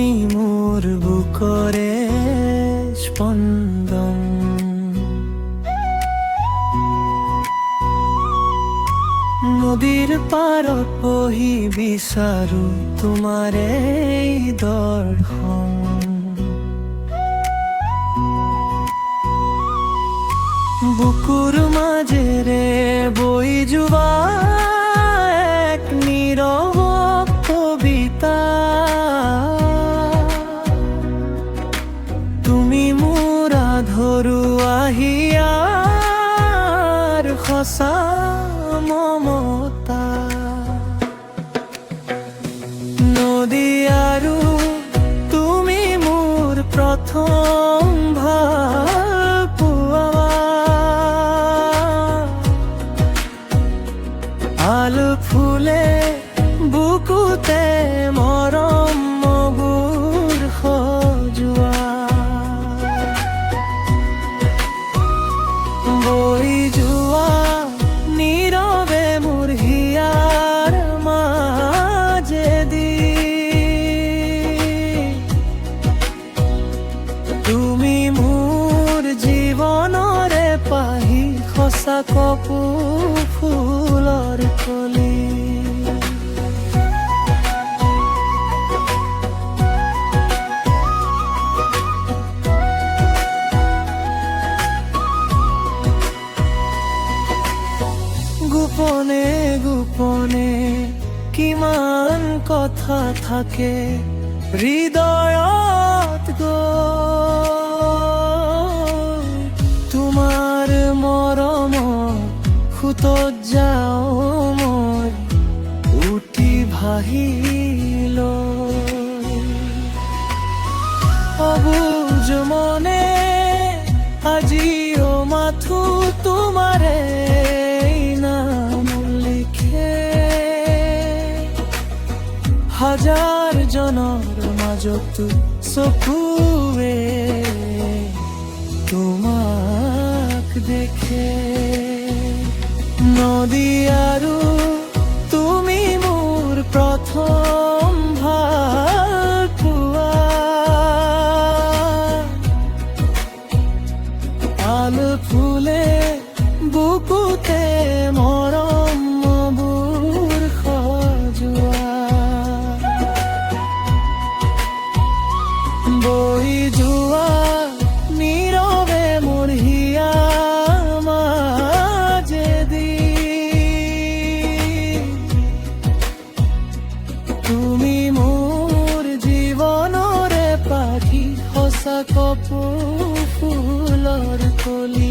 তুমি মোর বুকৰে স্পন্দন। নদীৰ পাৰত বহি বিচাৰো তোমাৰে দৰ্শন। বুকুৰ মাজেৰে বৈ যোৱা এক নীৰৱ কবিতা। তুমি মোৰ আধৰুৱা হিয়াৰ সঁচা মমতা। নদী আৰু তুমি মোৰ প্ৰথম ভাল পোৱা। আলো ফুলে বুকুতে মৰম মগুৰ সজোৱা। বৈ যোৱা নীৰৱে মোৰ হিয়াৰ মাজেদি। তুমি মোৰ জীৱনৰে পাহি সঁচা কপৌ ফুলৰ কলি। গোপনে গোপনে কিমান কথা থাকে হৃদয়ত গৈ। তোমাৰ মৰমত খুতত যাওঁ মই উঠি ভাহিল। অবুজ মনে আজিও মাথো তোমাৰে নাম লিখে। হাজাৰ জনৰ মাজতো চকুৱে তোমাক দেখে। নদী আৰু তুমি মোৰ প্ৰথম ভাল পোৱা। আলো ফুলে বুকুতে মৰম মবোৰ সজোৱা। বৈ যোৱা নীৰৱে মোৰ হিয়া মাজেদি। তুমি মোৰ জীৱনৰে পাখি সঁচা কপৌ ফুলৰ কলি।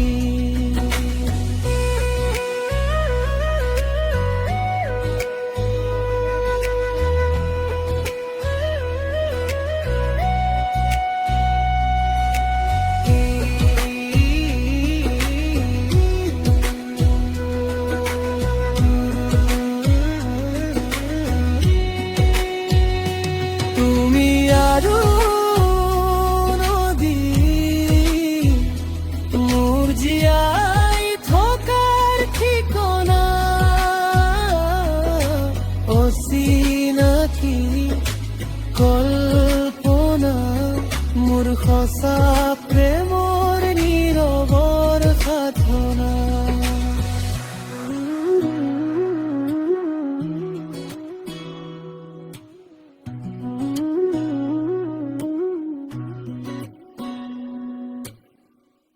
তুমি আৰু নদী মোৰ জীয়াই থকাৰ ঠিকনা। অচিনাকি কল্পনা মোৰ সঁচা